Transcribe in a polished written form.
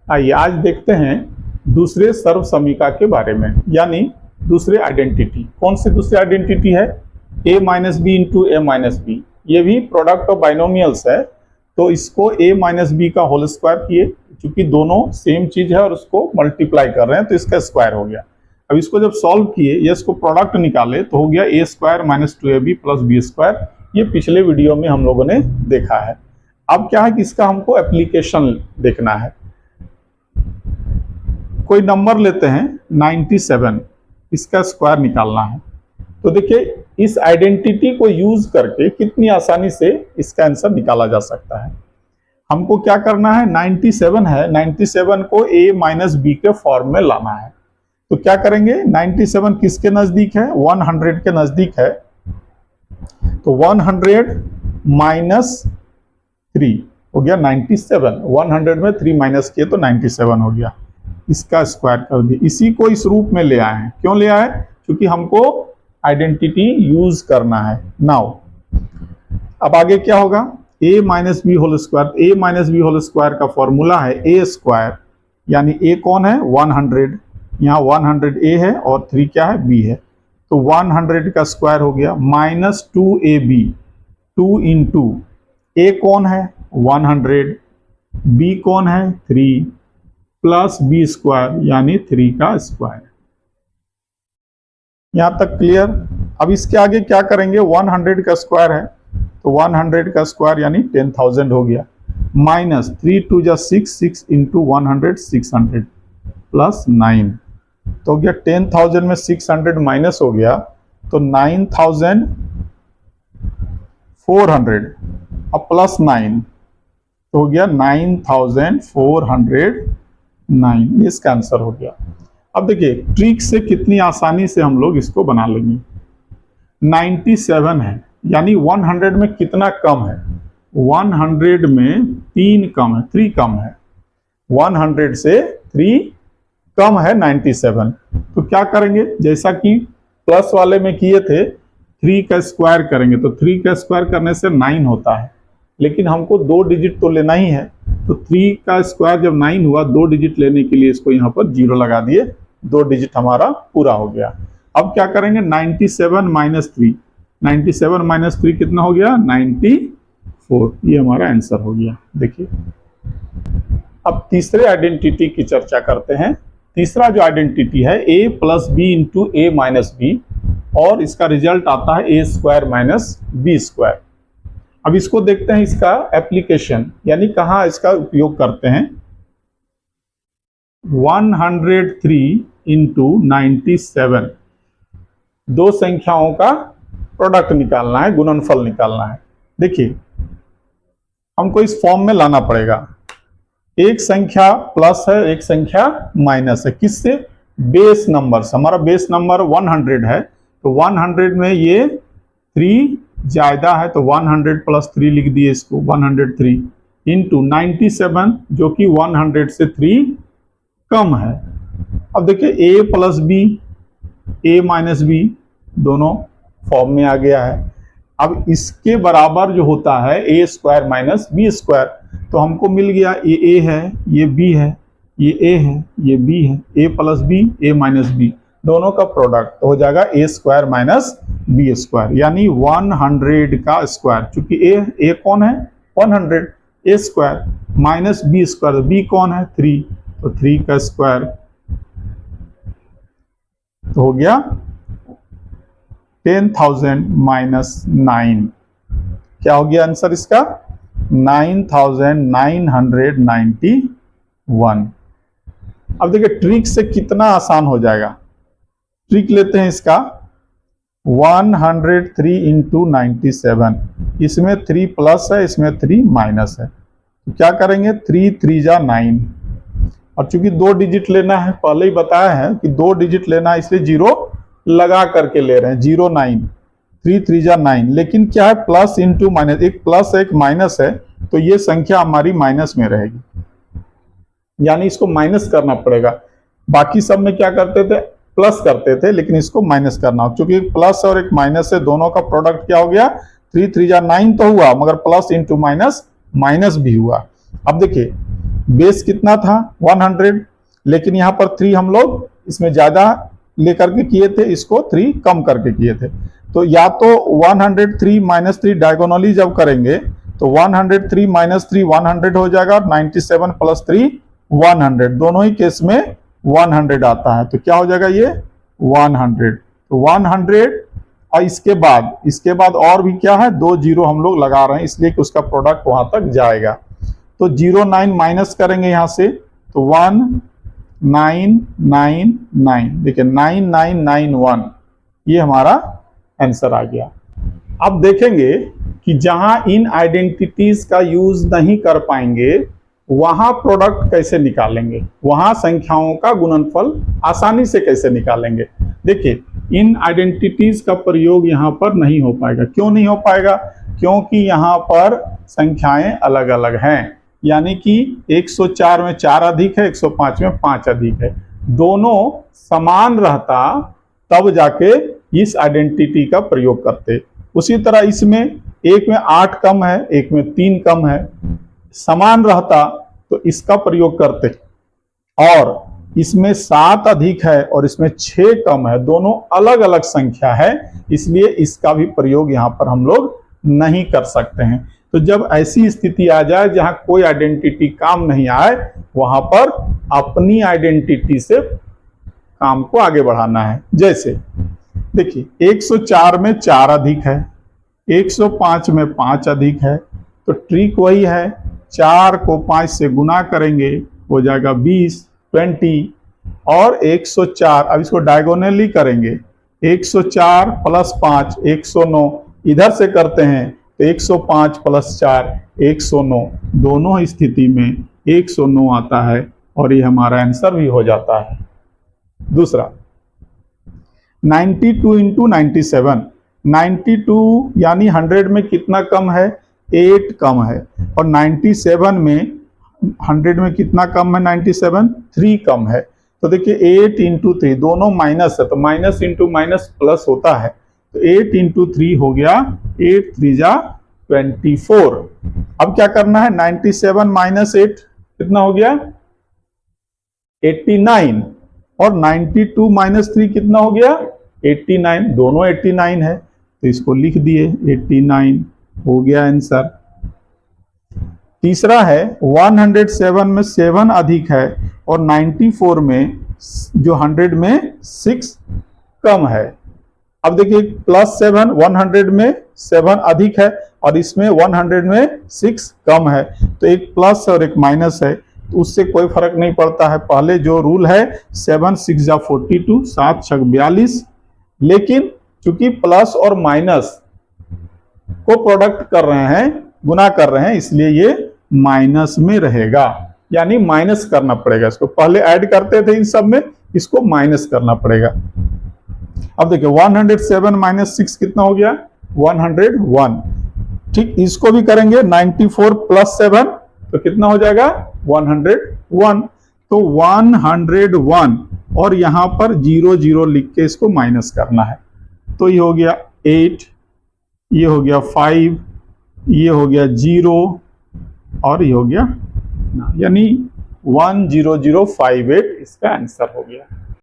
आइए आज देखते हैं दूसरे सर्वसमीका के बारे में, यानी दूसरे आइडेंटिटी। कौन सी दूसरी आइडेंटिटी है? a minus B into A minus B. ये भी प्रोडक्ट ऑफ बाइनोमियल्स है, तो इसको a माइनस बी का होल स्क्वायर किए, क्योंकि दोनों सेम चीज है और उसको मल्टीप्लाई कर रहे हैं तो इसका स्क्वायर हो गया। अब इसको जब सॉल्व किए या इसको प्रोडक्ट निकाले तो हो गया a square minus 2ab plus b square. ये पिछले वीडियो में हम लोगों ने देखा है। अब क्या है कि इसका हमको एप्लीकेशन देखना है। कोई नंबर लेते हैं 97, इसका स्क्वायर निकालना है। तो देखिए इस आइडेंटिटी को यूज करके कितनी आसानी से इसका आंसर निकाला जा सकता है। हमको क्या करना है, 97 है, 97 को a माइनस बी के फॉर्म में लाना है। तो क्या करेंगे, 97 किसके नजदीक है? 100 के नजदीक है। तो 100 माइनस 3 हो गया 97। 100 में 3 माइनस किए तो 97 हो गया। इसका स्क्वायर कर दिए। इसी को इस रूप में ले आए हैं। क्यों ले आए? क्योंकि हमको आइडेंटिटी यूज करना है। नाउ अब आगे क्या होगा, a minus B whole square. a minus B whole square का फॉर्मूला है a स्क्वायर, यानी a कौन है? 100। यहाँ 100 a है और 3 क्या है? b है। तो 100 का स्क्वायर हो गया माइनस 2ab, 2 इंटू a कौन है? 100, b कौन है? 3 प्लस बी स्क्वायर यानी 3 का स्क्वायर। यहां तक क्लियर? अब इसके आगे क्या करेंगे, 100 का स्क्वायर है तो 100 का स्क्वायर यानी 10,000 हो गया, माइनस 3 2 जा 6, 6 इंटू 100 600 प्लस 9। तो हो गया 10,000 में 600 माइनस हो गया तो 9,400, अब प्लस 9 तो हो गया 9,409। इसका आंसर हो गया। अब देखिए ट्रिक से कितनी आसानी से हम लोग इसको बना लेंगे। 97 है, यानी 100 में कितना कम है? 100 में 3 कम है, 3 कम है। 100 से 3 कम है 97। तो क्या करेंगे, जैसा कि प्लस वाले में किए थे, 3 का स्क्वायर करेंगे। तो 3 का स्क्वायर करने से 9 होता है, लेकिन हमको 2 डिजिट तो लेना ही है। तो 3 का स्क्वायर जब 9 हुआ, 2 डिजिट लेने के लिए इसको यहाँ पर 0 लगा दिए, 2 डिजिट हमारा पूरा हो गया। अब क्या करेंगे, 97 माइनस 3, 97 माइनस 3 कितना हो गया? 94। ये हमारा आंसर हो गया। देखिए अब तीसरे आइडेंटिटी की चर्चा करते हैं। तीसरा जो आइडेंटिटी है a plus B into A minus B, और इसका रिजल्ट आता है A square minus B square. अब इसको देखते हैं, इसका एप्लीकेशन यानी कहाँ इसका उपयोग करते हैं। 103 इंटू 97, दो संख्याओं का प्रोडक्ट निकालना है, गुणनफल निकालना है। देखिए हमको इस फॉर्म में लाना पड़ेगा। एक संख्या प्लस है, एक संख्या माइनस है। किससे? बेस नंबर से। हमारा बेस नंबर 100 है, तो 100 में ये 3 ज्यादा है, तो 100 प्लस 3 लिख दिए इसको, 103 इंटू 97 जो कि 100 से 3 कम है। अब देखिए a plus B, a minus B दोनों फॉर्म में आ गया है। अब इसके बराबर जो होता है a square minus B square, तो हमको मिल गया ये a है, ये b है, ये a है, ये b है। a plus B, a minus B दोनों का प्रोडक्ट हो जाएगा a square minus B square, यानी 100 का स्क्वायर। चूंकि a कौन है? 100, a square minus B square, b कौन है? 3, तो 3 का स्क्वायर तो हो गया 10,000 माइनस 9। क्या हो गया आंसर इसका? 9,991। अब देखिए ट्रिक से कितना आसान हो जाएगा। ट्रिक लेते हैं इसका, 103 इंटू 97, इसमें 3 प्लस है, इसमें 3 माइनस है। तो क्या करेंगे, 3 3 जा 9, और चूंकि 2 डिजिट लेना है, पहले ही बताया है कि 2 डिजिट लेना है, इसलिए 0 लगा करके ले रहे हैं। 0 9, 3 3 जा 9। लेकिन क्या है, प्लस इंटू माइनस, एक प्लस एक माइनस है, तो ये संख्या हमारी माइनस में रहेगी, यानी इसको माइनस करना पड़ेगा। बाकी सब में क्या करते थे, प्लस करते थे, लेकिन इसको माइनस करना हो। क्योंकि प्लस और एक माइनस है, दोनों का प्रोडक्ट क्या हो गया? 3 3 जा 9 तो हुआ, मगर प्लस इंटू माइनस माइनस भी हुआ। अब देखिए बेस कितना था 100, लेकिन यहाँ पर 3 हम लोग इसमें ज्यादा लेकर के किए थे, इसको 3 कम करके किए थे। तो या तो 103 माइनस 3 डायगोनली जब करेंगे तो 103 माइनस 3 100 हो जाएगा, 97 प्लस 3 100, दोनों ही केस में 100 आता है। तो क्या हो जाएगा ये 100, तो 100 और इसके बाद और भी क्या है, 2 जीरो हम लोग लगा रहे हैं इसलिए कि उसका प्रोडक्ट वहां तक जाएगा। तो 09 माइनस करेंगे यहां से तो 1999, देखिए 9991, ये हमारा आंसर आ गया। अब देखेंगे कि जहां इन आइडेंटिटीज का यूज नहीं कर पाएंगे वहां प्रोडक्ट कैसे निकालेंगे, वहां संख्याओं का गुणनफल आसानी से कैसे निकालेंगे। देखिए इन आइडेंटिटीज का प्रयोग यहां पर नहीं हो पाएगा। क्यों नहीं हो पाएगा? क्योंकि यहां पर संख्याएं अलग अलग हैं, यानी कि 104 में 4 अधिक है, 105 में 5 अधिक है। दोनों समान रहता तब जाके इस आइडेंटिटी का प्रयोग करते। उसी तरह इसमें एक में 8 कम है, एक में 3 कम है, समान रहता तो इसका प्रयोग करते। और इसमें 7 अधिक है और इसमें 6 कम है, दोनों अलग अलग संख्या है, इसलिए इसका भी प्रयोग यहां पर हम लोग नहीं कर सकते हैं। तो जब ऐसी स्थिति आ जाए जहां कोई आइडेंटिटी काम नहीं आए, वहां पर अपनी आइडेंटिटी से काम को आगे बढ़ाना है। जैसे देखिए 104 में 4 अधिक है, 105 में 5 अधिक है, तो ट्रिक वही है, 4 को 5 से गुना करेंगे हो जाएगा 20 और 104, अब इसको डायगोनली करेंगे 104 प्लस 5 109, इधर से करते हैं तो 105 प्लस 4 109, दोनों स्थिति में 109 आता है और ये हमारा आंसर भी हो जाता है। दूसरा 92 इंटू 97, 92 यानी 100 में कितना कम है, 8 कम है, और 97 में 100 में कितना कम है, 97 3 कम है। तो देखिए 8 इंटू 3, दोनों माइनस है तो माइनस इंटू माइनस प्लस होता है, तो 8 इंटू 3 हो गया 8 3 जा 24। अब क्या करना है, 97 माइनस 8 कितना हो गया 89, और 92 माइनस 3 कितना हो गया 89, दोनों 89 है तो इसको लिख दिए 89 हो गया आंसर। तीसरा है 107 में 7 अधिक है और 94 में जो 100 में 6 कम है। अब देखिए प्लस 7, 100 में 7 अधिक है और इसमें 100 में 6 कम है, तो एक प्लस और एक माइनस है, तो उससे कोई फर्क नहीं पड़ता है। पहले जो रूल है 7 6 जा 42, 7 6 42, लेकिन चूंकि प्लस और माइनस को प्रोडक्ट कर रहे हैं, गुना कर रहे हैं, इसलिए ये माइनस में रहेगा, यानी माइनस करना पड़ेगा। इसको पहले ऐड करते थे इन सब में, इसको माइनस करना पड़ेगा। अब देखिए 107 माइनस 6 कितना हो गया 101। ठीक, इसको भी करेंगे 94 प्लस 7 तो कितना हो जाएगा 101। तो 101 और यहां पर 0 0 लिख के इसको माइनस करना है, तो ये हो गया 8, ये हो गया 5, ये हो गया 0 और ये हो गया, यानी 10058 इसका आंसर हो गया।